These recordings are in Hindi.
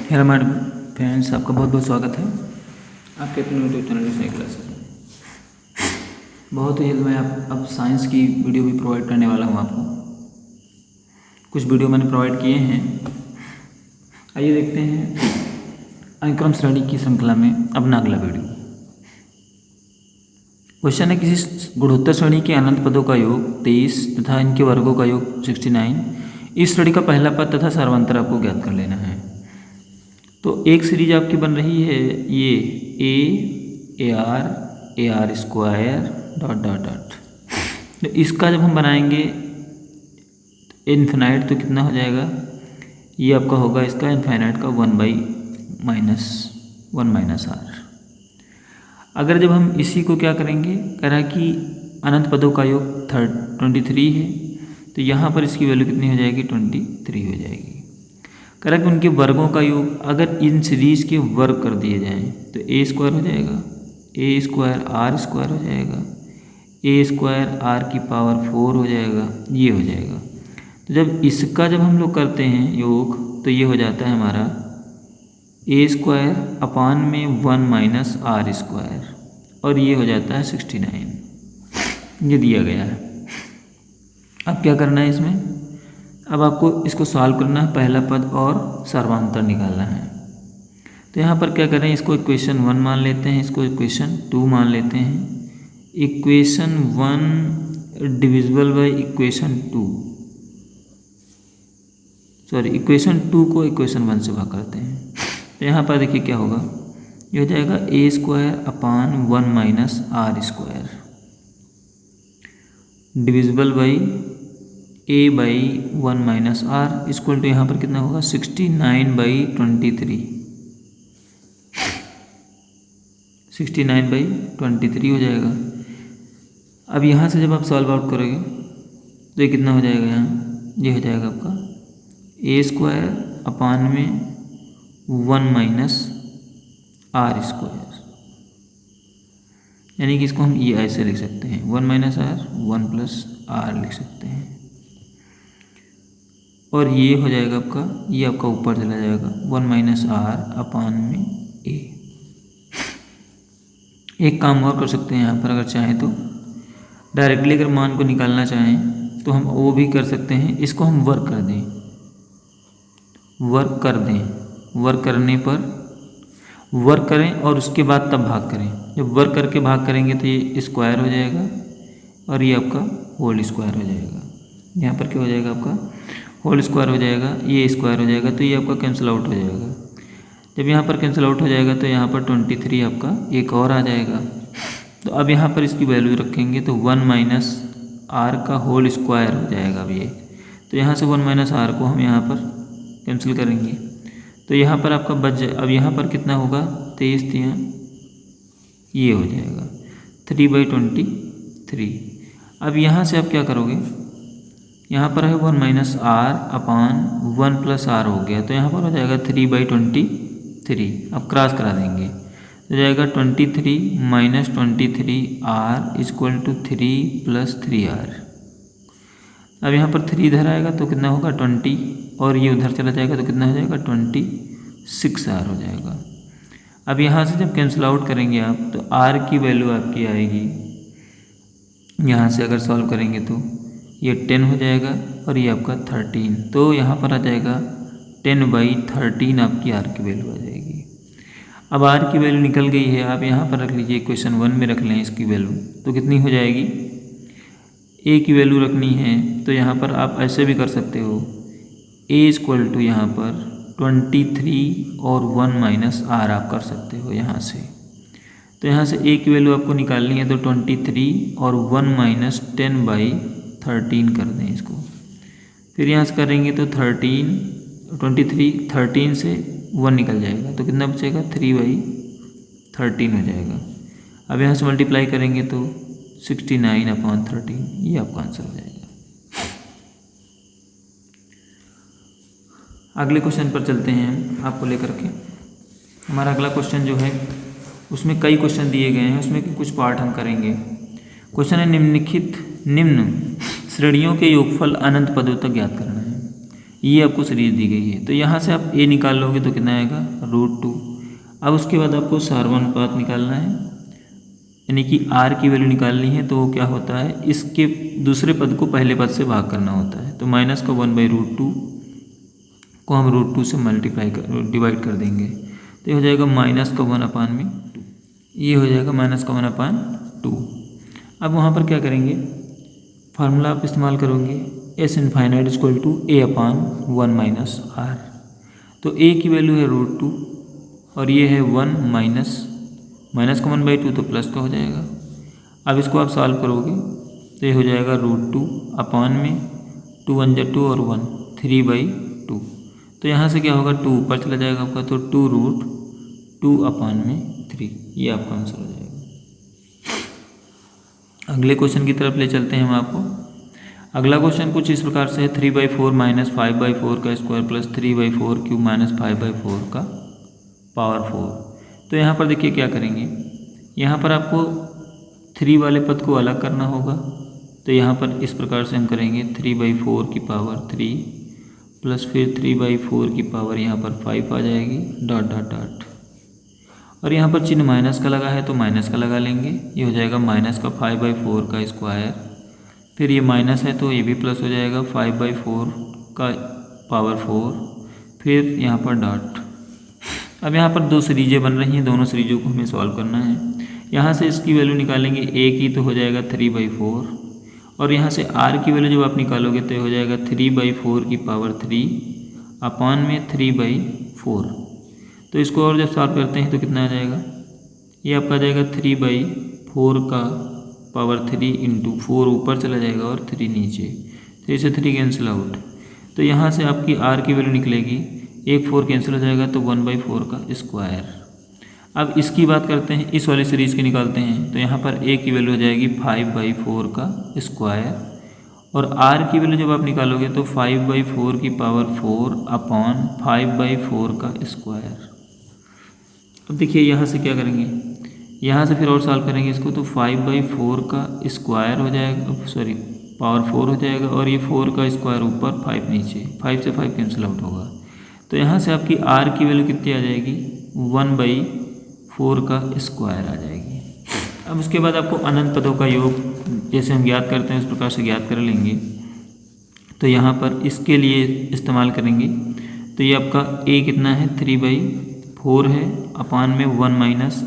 हेलो हमारे फ्रेंड्स, आपका बहुत बहुत स्वागत है आपके अपने यूट्यूब चैनल सही क्लासेस में। बहुत ही जल्द मैं अब साइंस की वीडियो भी प्रोवाइड करने वाला हूँ आपको। कुछ वीडियो मैंने प्रोवाइड किए हैं, आइए देखते हैं अनुक्रम श्रेणी की श्रृंखला में अपना अगला वीडियो। क्वेश्चन है, किसी गुणोत्तर श्रेणी के अनंत पदों का योग 23 तथा इनके वर्गों का योग 69, इस श्रेणी का पहला पद तथा सर्वांतर आपको ज्ञात कर लेना है। तो एक सीरीज आपकी बन रही है ये A R square dot dot dot. तो इसका जब हम बनाएंगे इन्फिनाइट तो कितना हो जाएगा, ये आपका होगा इसका इन्फिनाइट का 1 माइनस आर। अगर जब हम इसी को क्या करेंगे, कह रहा है कि अनंत पदों का योग 23 है, तो यहाँ पर इसकी वैल्यू कितनी हो जाएगी, 23 हो जाएगी। कह रहा है कि उनके वर्गों का योग अगर इन सीरीज के वर्ग कर दिए जाएं तो ए स्क्वायर हो जाएगा, ए स्क्वायर आर स्क्वायर हो जाएगा, ए स्क्वायर आर की पावर 4 हो जाएगा, ये हो जाएगा। तो जब इसका जब हम लोग करते हैं योग तो ये हो जाता है हमारा ए स्क्वायर अपान में 1 माइनस आर स्क्वायर, और ये हो जाता है 69। ये दिया गया है। अब क्या करना है इसमें, अब आपको इसको सॉल्व करना है, पहला पद और सर्वांतर निकालना है। तो यहाँ पर क्या करें, इसको इक्वेशन 1 मान लेते हैं, इसको इक्वेशन 2 मान लेते हैं। Equation 1 divisible by equation 2, sorry equation 2 को इक्वेशन 1 से भाग करते हैं। तो यहाँ पर देखिए क्या होगा, ये हो जाएगा a square upon 1 minus r square divisible by a by 1 minus r equal to यहाँ पर कितना होगा 69 बाई 23, 69 बाई 23 हो जाएगा। अब यहाँ से जब आप सॉल्व आउट करोगे तो ये कितना हो जाएगा, यहाँ ये हो जाएगा आपका ए स्क्वायर अपान में 1 माइनस आर स्क्वायर, यानी कि इसको हम ये ऐसे लिख सकते हैं 1 माइनस आर 1 प्लस आर लिख सकते हैं, और ये हो जाएगा आपका, ये आपका ऊपर चला जाएगा 1 माइनस आर अपान में ए। एक काम और कर सकते हैं यहाँ पर, अगर चाहें तो डायरेक्टली अगर मान को निकालना चाहें तो हम वो भी कर सकते हैं। इसको हम वर्क कर दें, वर्क करने पर वर्क करें और उसके बाद तब भाग करें। जब वर्क करके भाग करेंगे तो ये स्क्वायर हो जाएगा और ये आपका होल स्क्वायर हो जाएगा। यहाँ पर क्या हो जाएगा, आपका होल स्क्वायर हो जाएगा, ये स्क्वायर हो जाएगा, तो ये आपका कैंसिल आउट हो जाएगा। जब यहाँ पर कैंसिल आउट हो जाएगा तो यहाँ पर 23 आपका एक और आ जाएगा। तो अब यहाँ पर इसकी वैल्यू रखेंगे तो 1 माइनस आर का होल स्क्वायर हो जाएगा अब ये। तो यहाँ से 1 माइनस आर को हम यहाँ पर कैंसिल करेंगे तो यहाँ पर आपका बच जाए। अब यहाँ पर कितना होगा, 23 ये हो जाएगा 3/23। अब यहाँ से आप क्या करोगे, यहाँ पर है 1 minus r upon 1 plus r हो गया, तो यहाँ पर हो जाएगा 3/23। अब क्रॉस करा देंगे तो जाएगा 23 minus 23 r equal to 3 plus 3r। अब यहाँ पर 3 इधर आएगा तो कितना होगा 20, और ये उधर चला जाएगा तो कितना हो जाएगा 26r हो जाएगा। अब यहाँ से जब कैंसिल आउट करेंगे आप तो r की वैल्यू आपकी आएगी, यहाँ से अगर सॉल्व करेंगे तो ये 10 हो जाएगा और ये आपका 13, तो यहाँ पर आ जाएगा 10/13 आपकी r की वैल्यू आ जाएगी। अब r की वैल्यू निकल गई है, आप यहाँ पर रख लीजिए, इक्वेशन 1 में रख लें इसकी वैल्यू, तो कितनी हो जाएगी, a की वैल्यू रखनी है तो यहाँ पर आप ऐसे भी कर सकते हो, a इक्वल टू यहाँ पर 23 और 1 माइनस आर आप कर सकते हो यहाँ से। तो यहाँ से a की वैल्यू आपको निकालनी है तो 23 और 1 माइनस 10/13 कर दें इसको। फिर यहाँ से करेंगे तो 13 से 1 निकल जाएगा तो कितना बचेगा 3/13 हो जाएगा। अब यहाँ से मल्टीप्लाई करेंगे तो 69/13, ये आपका आंसर हो जाएगा। अगले क्वेश्चन पर चलते हैं आपको लेकर के। हमारा अगला क्वेश्चन जो है उसमें कई क्वेश्चन दिए गए हैं, उसमें कुछ पार्ट हम करेंगे। क्वेश्चन है निम्न श्रेणियों के योगफल अनंत पदों तक ज्ञात करना है। ये आपको सीरीज दी गई है। तो यहाँ से आप a निकाल लोगे तो कितना आएगा √2। अब उसके बाद आपको सार्वनुपात निकालना है, यानी कि r की वैल्यू निकालनी है। तो वो क्या होता है, इसके दूसरे पद को पहले पद से भाग करना होता है। तो माइनस का 1/√2 को हम √2 से डिवाइड कर देंगे। तो ये हो जाएगा माइनस का 1/2, ये हो जाएगा माइनस का 1/2। अब वहाँ पर क्या करेंगे, फार्मूला आप इस्तेमाल करोगे s infinite equal to a/1 - r। तो a की वैल्यू है √2 और ये है 1 माइनस का 1/2 तो प्लस का हो जाएगा। अब इसको आप सॉल्व करोगे तो ये हो जाएगा √2 अपान में 2 1 जा 2 और 1 3/2। तो यहाँ से क्या होगा 2 ऊपर चला जाएगा आपका, तो 2√2 अपान में 3, ये आपका आंसर हो जाएगा। अगले क्वेश्चन की तरफ ले चलते हैं हम आपको। अगला क्वेश्चन कुछ इस प्रकार से है, 3/4 - 5/4 का स्क्वायर प्लस 3/4 क्यूब माइनस 5/4 का पावर 4। तो यहाँ पर देखिए क्या करेंगे, यहाँ पर आपको 3 वाले पद को अलग करना होगा। तो यहाँ पर इस प्रकार से हम करेंगे 3/4 की पावर 3 प्लस फिर 3/4 की पावर यहाँ पर 5 आ जाएगी डॉट डॉट डॉट। और यहाँ पर चिन्ह माइनस का लगा है तो माइनस का लगा लेंगे, ये हो जाएगा माइनस का 5/4 का स्क्वायर, फिर ये माइनस है तो ये भी प्लस हो जाएगा 5/4 का पावर 4, फिर यहाँ पर डॉट। अब यहाँ पर दो सीरीजें बन रही हैं, दोनों सीरीजों को हमें सॉल्व करना है। यहाँ से इसकी वैल्यू निकालेंगे a की तो हो जाएगा 3/4, और यहाँ से r की वैल्यू जब आप निकालोगे तो हो जाएगा 3/4 की पावर 3 अपान में 3/4। तो इसको और जब सॉल्व करते हैं तो कितना आ जाएगा, ये आपका आ जाएगा 3/4 का पावर 3 इंटू 4 ऊपर चला जाएगा और 3 नीचे, 3 से 3 कैंसिल आउट। तो यहाँ से आपकी r की वैल्यू निकलेगी, 1 4 कैंसिल हो जाएगा तो 1/4 का स्क्वायर। अब इसकी बात करते हैं, इस वाली सीरीज़ की निकालते हैं। तो यहाँ पर a की वैल्यू हो जाएगी 5/4 का स्क्वायर, और r की वैल्यू जब आप निकालोगे तो 5/4 की पावर 4 अपॉन 5/4 का स्क्वायर। अब देखिए यहाँ से क्या करेंगे, यहाँ से फिर और सॉल्व करेंगे इसको, तो 5/4 का स्क्वायर हो जाएगा, सॉरी पावर 4 हो जाएगा, और ये 4 का स्क्वायर ऊपर 5 नीचे, 5 से 5 कैंसिल आउट होगा। तो यहाँ से आपकी r की वैल्यू कितनी आ जाएगी, 1/4 का स्क्वायर आ जाएगी। अब उसके बाद आपको अनंत पदों का योग जैसे हम ज्ञात करते हैं उस प्रकार से ज्ञात कर लेंगे। तो यहाँ पर इसके लिए इस्तेमाल करेंगे, तो ये आपका a कितना है 3/4 है अपान में 1 माइनस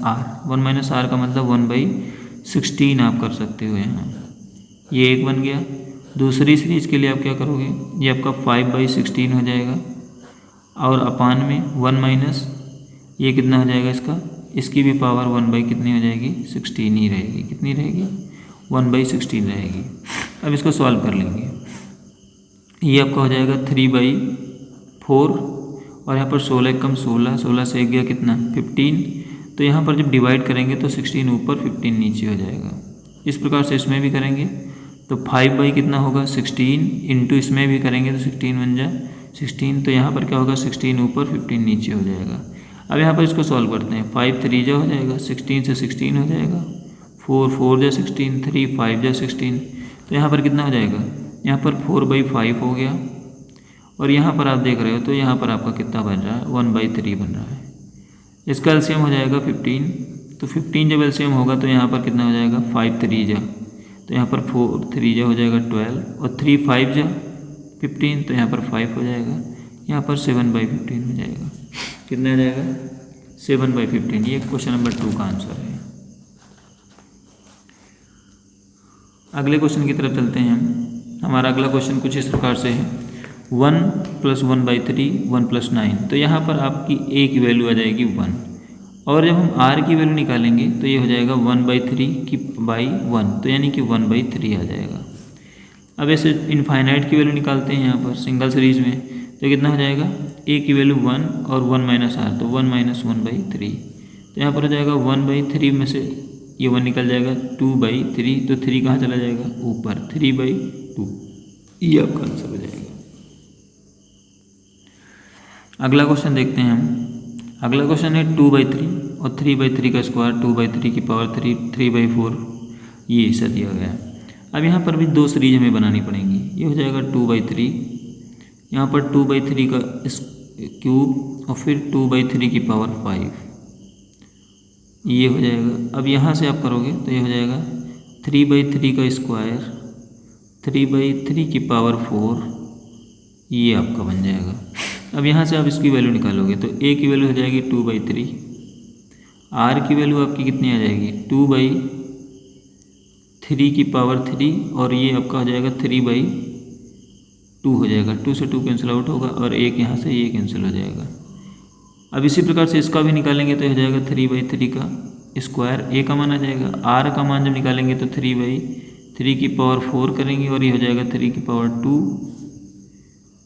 r का मतलब 1/16 आप कर सकते हो। यहाँ ये एक बन गया। दूसरी सीरीज के लिए आप क्या करोगे, ये आपका 5/16 हो जाएगा, और अपान में 1 माइनस ये कितना हो जाएगा इसका, इसकी भी पावर 1 कितनी हो जाएगी 16 ही रहेगी, कितनी रहेगी 1/16 रहेगी। अब इसको सॉल्व कर लेंगे, ये आपका हो जाएगा 3/4, और यहाँ पर 16 कम 16 से 1 गया कितना 15। तो यहाँ पर जब डिवाइड करेंगे तो 16 ऊपर 15 नीचे हो जाएगा। इस प्रकार से इसमें भी करेंगे तो 5 कितना होगा 16 इंटू इसमें भी करेंगे तो 16 बन जाए 16। तो यहाँ पर क्या होगा 16 ऊपर 15 नीचे हो जाएगा। अब यहाँ पर इसको सॉल्व करते हैं, 5 3 जा हो जाएगा, 16 से 16 हो जाएगा, 4 4 जा 16, 3 5 जा 16। तो यहाँ पर कितना हो जाएगा, यहाँ पर 4/5 हो गया, और यहाँ पर आप देख रहे हो तो यहाँ पर आपका कितना बन रहा है 1/3 बन रहा है। इसका एलसीएम हो जाएगा 15, तो 15 जब एलसीएम होगा तो यहाँ पर कितना हो जाएगा 5 3 जा, तो यहाँ पर 4 3 जा हो जाएगा 12, और 3 5 जा 15, तो यहाँ पर 5 हो जाएगा, यहाँ पर 7/15 हो जाएगा। कितना आ जाएगा 7/15। ये क्वेश्चन नंबर 2 का आंसर है। अगले क्वेश्चन की तरफ चलते हैं हम। हमारा अगला क्वेश्चन कुछ इस प्रकार से है, 1 + 1/3 1 + 9। तो यहाँ पर आपकी a की वैल्यू आ जाएगी 1, और जब हम r की वैल्यू निकालेंगे तो ये हो जाएगा 1/3/1, तो यानी कि 1/3 आ जाएगा। अब ऐसे इनफाइनाइट की वैल्यू निकालते हैं यहाँ पर सिंगल सीरीज में, तो कितना हो जाएगा a की वैल्यू 1 और 1 - r, तो 1 - 1/3। तो यहाँ पर हो जाएगा 1/3 में से ये 1 निकल जाएगा 2/3, तो 3 कहाँ चला जाएगा ऊपर 3/2, ये आपका आंसर हो जाएगा। अगला क्वेश्चन देखते हैं हम। अगला क्वेश्चन है 2/3 और 3/3 का स्क्वायर 2/3 की पावर 3 3/4, ये ऐसा दिया गया है। अब यहाँ पर भी दो सीरीज हमें बनानी पड़ेंगी। ये हो जाएगा 2/3, यहाँ पर 2/3 का क्यूब और फिर 2/3 की पावर 5, ये हो जाएगा। अब यहाँ से आप करोगे तो ये हो जाएगा 3/3 का स्क्वायर 3/3 की पावर 4, ये आपका बन जाएगा। अब यहाँ से आप इसकी वैल्यू निकालोगे तो a की वैल्यू हो जाएगी 2/3, r की वैल्यू आपकी कितनी आ जाएगी 2/3 की पावर 3, और ये आपका हो जाएगा 3/2 हो जाएगा। 2 से 2 कैंसिल आउट होगा और एक यहाँ से ये कैंसिल हो जाएगा। अब इसी प्रकार से इसका भी निकालेंगे तो हो जाएगा 3/3 का स्क्वायर, a का मान आ जाएगा। r का मान जब निकालेंगे तो 3/3 की पावर 4 करेंगे और ये हो जाएगा 3 की पावर 2,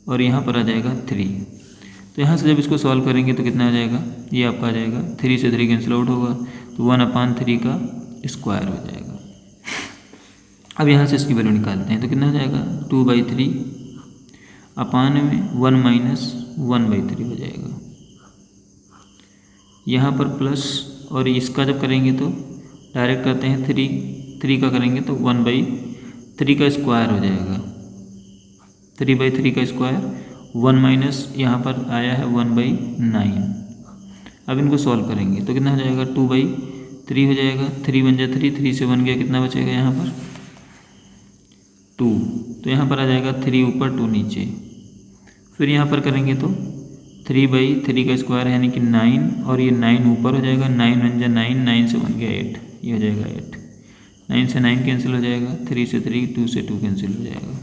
और यहाँ पर आ जाएगा 3। तो यहाँ से जब इसको सॉल्व करेंगे तो कितना आ जाएगा, ये आपका आ जाएगा 3 से 3 कैंसिल आउट होगा तो 1/3 का स्क्वायर हो जाएगा। अब यहाँ से इसकी वैल्यू निकालते हैं तो कितना हो जाएगा 2/3 अपान में 1 माइनस 1/3 हो जाएगा। यहाँ पर प्लस, और इसका जब करेंगे तो डायरेक्ट करते हैं 3 का करेंगे तो 1/3 का स्क्वायर हो जाएगा। 3/3 का स्क्वायर 1 माइनस यहाँ पर आया है 1/9। अब इनको सॉल्व करेंगे तो कितना हो जाएगा 2/3 हो जाएगा। 3 बन जाए 3 से 1 गया, कितना बचेगा यहाँ पर 2। तो यहाँ पर आ जाएगा 3 ऊपर 2 नीचे। फिर यहाँ पर करेंगे तो 3/3 का स्क्वायर यानी कि 9, और ये 9 ऊपर हो जाएगा। 9 बन जाए 9, 9 से 1 गया 8, ये हो जाएगा 8। 9 से 9 कैंसिल हो जाएगा, 3 से 3, 2 से 2 कैंसिल हो जाएगा।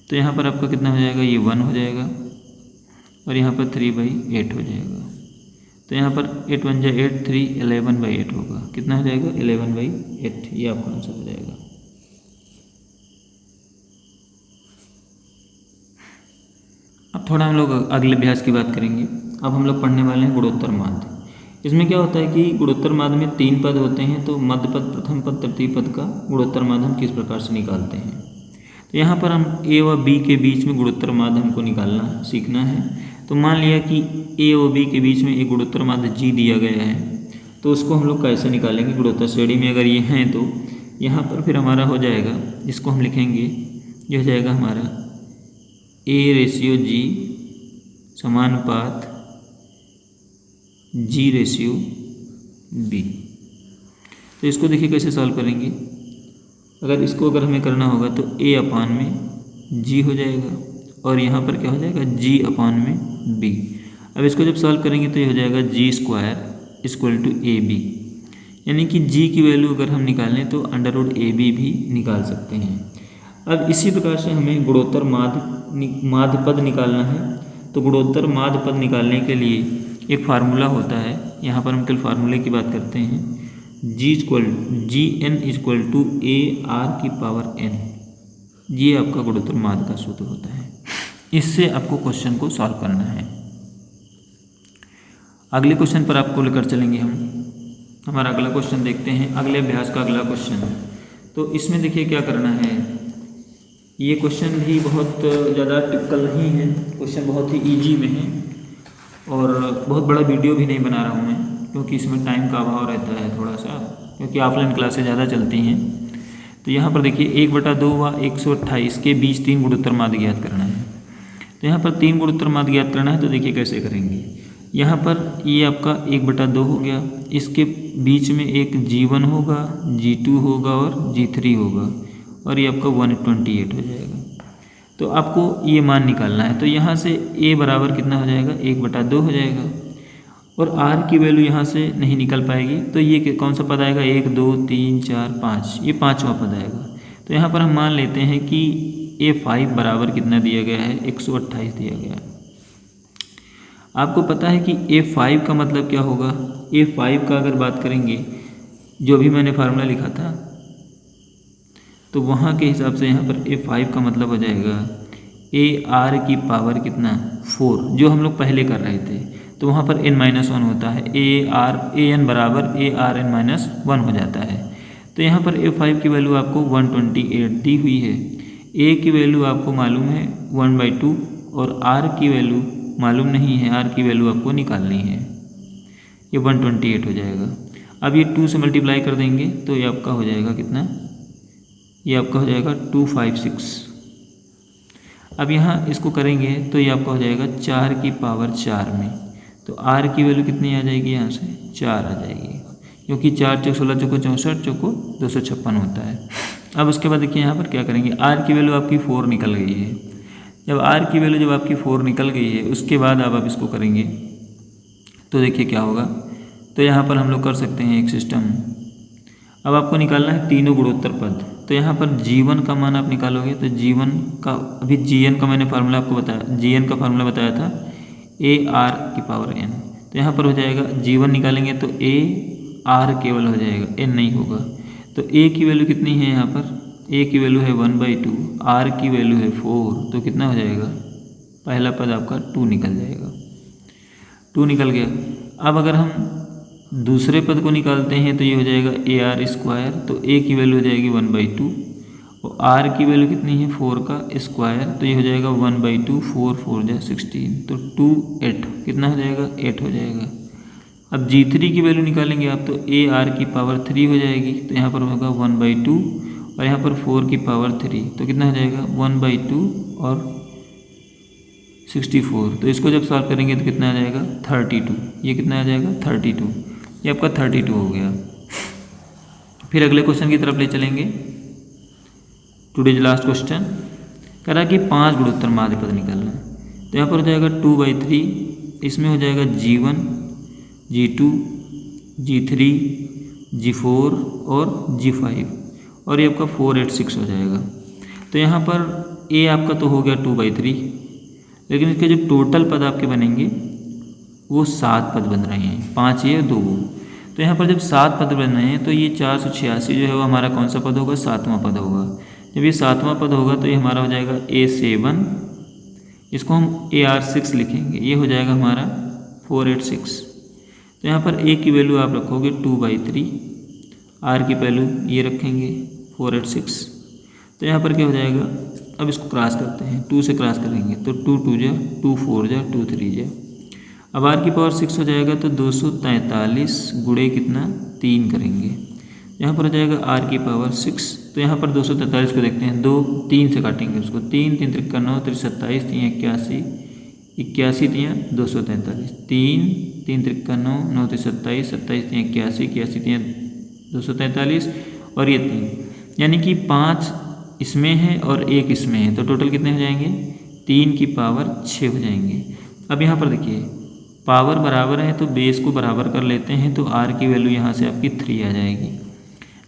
तो यहाँ पर आपका कितना हो जाएगा, ये 1 हो जाएगा, और यहाँ पर 3/8 हो जाएगा। तो यहाँ पर 8 बन जाए 8, 3 11/8 होगा। कितना हो जाएगा 11/8, ये आपका आंसर हो जाएगा। अब थोड़ा हम लोग अगले अभ्यास की बात करेंगे। अब हम लोग पढ़ने वाले हैं गुणोत्तर माध्य। इसमें क्या होता है कि गुणोत्तर माध्य में 3 पद होते हैं, तो मध्य पद, प्रथम पद, तृतीय पद का गुणोत्तर माध्य हम किस प्रकार से निकालते हैं। तो यहाँ पर हम a व b के बीच में गुणोत्तर माध्य हमको निकालना सीखना है। तो मान लिया कि a व b के बीच में एक गुणोत्तर माध्य g दिया गया है, तो उसको हम लोग कैसे निकालेंगे। गुणोत्तर श्रेणी में अगर ये हैं तो यहाँ पर फिर हमारा हो जाएगा, इसको हम लिखेंगे, ये हो जाएगा हमारा a/g समानुपात g/b। तो इसको देखिए कैसे सॉल्व करेंगे। अगर हमें करना होगा तो a अपान में g हो जाएगा, और यहाँ पर क्या हो जाएगा g अपान में b। अब इसको जब सॉल्व करेंगे तो ये हो जाएगा g² = ab, यानी कि g की वैल्यू अगर हम निकालें तो √ab भी निकाल सकते हैं। अब इसी प्रकार से हमें गुणोत्तर माध्य पद निकालना है। तो गुणोत्तर माध्य पद निकालने के लिए एक फार्मूला होता है, यहाँ पर हम कल फार्मूले की बात करते हैं। gn = a/n, ये आपका गुणोत्तर माध्य का सूत्र होता है। इससे आपको क्वेश्चन को सॉल्व करना है। अगले क्वेश्चन पर आपको लेकर चलेंगे हम। हमारा अगला क्वेश्चन देखते हैं, अगले अभ्यास का अगला क्वेश्चन। तो इसमें देखिए क्या करना है। ये क्वेश्चन भी बहुत ज़्यादा टिपिकल नहीं है, क्वेश्चन बहुत ही इजी में है, और बहुत बड़ा वीडियो भी नहीं बना रहा हूँ मैं, क्योंकि इसमें टाइम का अभाव रहता है थोड़ा सा, क्योंकि ऑफलाइन क्लासेस ज़्यादा चलती हैं। तो यहाँ पर देखिए 1/2 व 128 के बीच 3 गुणोत्तर माध्य ज्ञात करना है। तो यहाँ पर 3 गुणोत्तर माध्य ज्ञात करना है, तो देखिए कैसे करेंगे। यहाँ पर ये आपका 1/2 हो गया, इसके बीच में एक g1 होगा, g2 होगा और g3 होगा, और ये आपका 128 हो जाएगा। तो आपको ये मान निकालना है। तो यहाँ से a बराबर कितना हो जाएगा 1/2 हो जाएगा, और r की वैल्यू यहाँ से नहीं निकल पाएगी। तो ये कौन सा पद आएगा 1 2 3 4 5, ये 5वां पद आएगा। तो यहाँ पर हम मान लेते हैं कि a5 बराबर कितना दिया गया है 128 दिया गया है। आपको पता है कि a5 का मतलब क्या होगा। a5 का अगर बात करेंगे, जो भी मैंने फार्मूला लिखा था, तो वहाँ के हिसाब से यहाँ पर a5 का मतलब हो जाएगा ar की पावर कितना 4, जो हम लोग पहले कर रहे थे। तो वहाँ पर n-1 होता है, an बराबर arn-1 हो जाता है। तो यहाँ पर a5 की वैल्यू आपको 128 दी हुई है, a की वैल्यू आपको मालूम है 1/2, और r की वैल्यू मालूम नहीं है, r की वैल्यू आपको निकालनी है। ये 128 हो जाएगा। अब ये 2 से मल्टीप्लाई कर देंगे तो ये आपका हो जाएगा कितना, ये आपका हो जाएगा 256। अब यहाँ इसको करेंगे तो ये आपका हो जाएगा 4 की पावर 4 में, तो r की वैल्यू कितनी आ जाएगी, यहाँ से 4 आ जाएगी, क्योंकि 4 चौक 16 चौको 64 चौको 256 होता है। अब उसके बाद देखिए यहाँ पर क्या करेंगे, r की वैल्यू आपकी 4 निकल गई है। जब r की वैल्यू जब आपकी 4 निकल गई है, उसके बाद आप इसको करेंगे तो देखिए क्या होगा। तो यहाँ पर हम लोग कर सकते हैं एक सिस्टम। अब आपको निकालना है तीनों गुणोत्तर पद। तो यहाँ पर g1 का मान आप निकालोगे तो g1 का, अभी gn का मैंने फार्मूला आपको बताया, gn का फार्मूला बताया था ar की पावर n। तो यहाँ पर हो जाएगा g1 निकालेंगे तो a r केवल हो जाएगा, n नहीं होगा। तो a की वैल्यू कितनी है, यहाँ पर a की वैल्यू है 1/2, r की वैल्यू है 4, तो कितना हो जाएगा, पहला पद आपका 2 निकल जाएगा, 2 निकल गया। अब अगर हम दूसरे पद को निकालते हैं तो ये हो जाएगा AR², तो a की वैल्यू हो जाएगी 1/2 और r की वैल्यू कितनी है 4 का स्क्वायर, तो ये हो जाएगा 1/2, 4 4 जा 16, तो 2 8 कितना हो जाएगा, 8 हो जाएगा। अब G3 की वैल्यू निकालेंगे आप तो AR की पावर 3 हो जाएगी, तो यहाँ पर होगा 1/2 और यहाँ पर 4 की पावर 3, तो कितना हो जाएगा 1/2 और 64। तो इसको जब सॉल्व करेंगे तो कितना आ जाएगा 32, ये कितना आ जाएगा 32, ये आपका 32 हो गया। फिर अगले क्वेश्चन की तरफ ले चलेंगे। टुडेज लास्ट क्वेश्चन कह रहा है कि 5 गुणोत्तर माध्य पद निकालना है। तो यहाँ पर हो जाएगा 2/3, इसमें हो जाएगा G1, G2, G3, G4 और G5 और ये आपका 4 8 6 हो जाएगा। तो यहाँ पर A आपका तो हो गया 2/3, लेकिन इसके जो टोटल पद आपके बनेंगे वो 7 पद बन रहे हैं, 5 ये 2 वो। तो यहाँ पर जब 7 पद बन रहे हैं तो ये 486 जो है वो हमारा कौन सा पद होगा, 7वां पद होगा। जब ये 7वां पद होगा तो ये हमारा हो जाएगा A7, इसको हम AR6 लिखेंगे, ये हो जाएगा हमारा 486। तो यहाँ पर A की वैल्यू आप रखोगे 2/3, R की वैल्यू ये रखेंगे 486। तो यहाँ पर क्या हो जाएगा, अब इसको क्रॉस करते हैं, 2 से क्रॉस करेंगे तो 2 2 जा 2 4 जा 2 3 जा। अब r की पावर 6 हो जाएगा तो 243 गुणे कितना 3 करेंगे, यहाँ पर हो जाएगा r की पावर 6। तो यहाँ पर 243 को देखते हैं, 2 3 से काटेंगे उसको, 3 3 3 9 3 27 3 81 81 3 243, 3 3 3 9 9 3 27 27 3 81 81 3 243 और ये 3, यानी कि 5 इसमें है और 1 इसमें है, तो टोटल कितने हो जाएंगे 3 की पावर 6 हो जाएंगे। अब यहाँ पर देखिए पावर बराबर है तो बेस को बराबर कर लेते हैं, तो r की वैल्यू यहाँ से आपकी 3 आ जाएगी।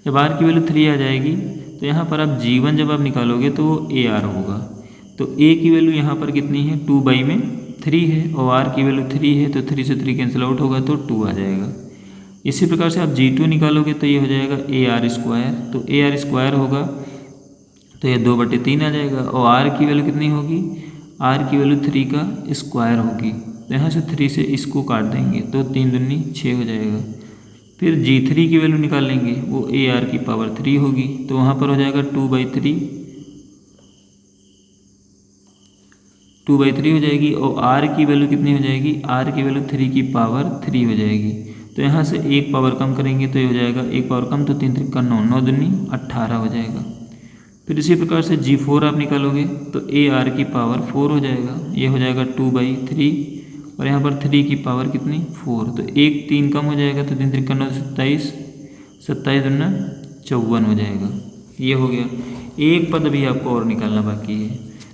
जब r की वैल्यू 3 आ जाएगी तो यहाँ पर आप G1 जब आप निकालोगे तो वो AR होगा। तो a की वैल्यू यहाँ पर कितनी है 2/3 है और r की वैल्यू 3 है, तो 3 से 3 कैंसिल आउट होगा तो 2 आ जाएगा। इसी प्रकार से आप G2 निकालोगे तो ये हो जाएगा AR², तो AR² होगा तो ये 2/3 आ जाएगा और r की वैल्यू कितनी होगी, r की वैल्यू 3 का स्क्वायर होगी। तो यहाँ से 3 से इसको काट देंगे तो 3 दूनी 6 हो जाएगा। फिर G3 की वैल्यू निकाल लेंगे, वो AR की पावर 3 होगी, तो वहाँ पर हो जाएगा 2/3 हो जाएगी और r की वैल्यू कितनी हो जाएगी, r की वैल्यू 3 की पावर 3 हो जाएगी। तो यहाँ से एक पावर कम करेंगे तो ये हो जाएगा एक पावर कम, तो 3 3 का 9 9 दूनी 18 हो जाएगा। फिर इसी प्रकार से G4 आप निकालोगे तो AR की पावर 4 हो जाएगा, ये हो जाएगा 2/3 और यहाँ पर 3 की पावर कितनी 4, तो 1 3 कम हो जाएगा, तो 3 3 का 9 27 27 दूना 54 हो जाएगा। ये हो गया। एक पद अभी आपको और निकालना बाकी है,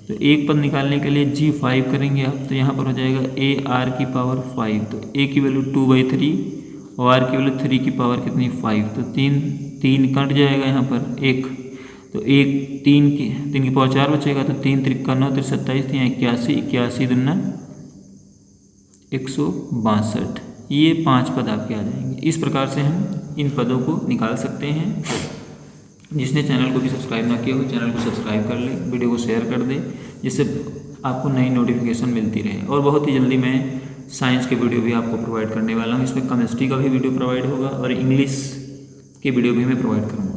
तो एक पद निकालने के लिए G5 करेंगे आप, तो यहाँ पर हो जाएगा AR की पावर 5, तो A की वैल्यू 2/3 और R की वैल्यू 3 की पावर कितनी 5, तो 3 कट जाएगा यहाँ पर 1, तो 3 की पावर 4 बचेगा, तो 3 3 का 9 3 27 3 81 81 दूना 162। ये 5 पद आपके आ जाएंगे। इस प्रकार से हम इन पदों को निकाल सकते हैं। जिसने चैनल को भी सब्सक्राइब ना किया हो चैनल को सब्सक्राइब कर ले, वीडियो को शेयर कर दे, जिससे आपको नई नोटिफिकेशन मिलती रहे। और बहुत ही जल्दी मैं साइंस के वीडियो भी आपको प्रोवाइड करने वाला हूँ। इसमें केमिस्ट्री का भी वीडियो प्रोवाइड होगा और इंग्लिश के वीडियो भी मैं प्रोवाइड करूँगा।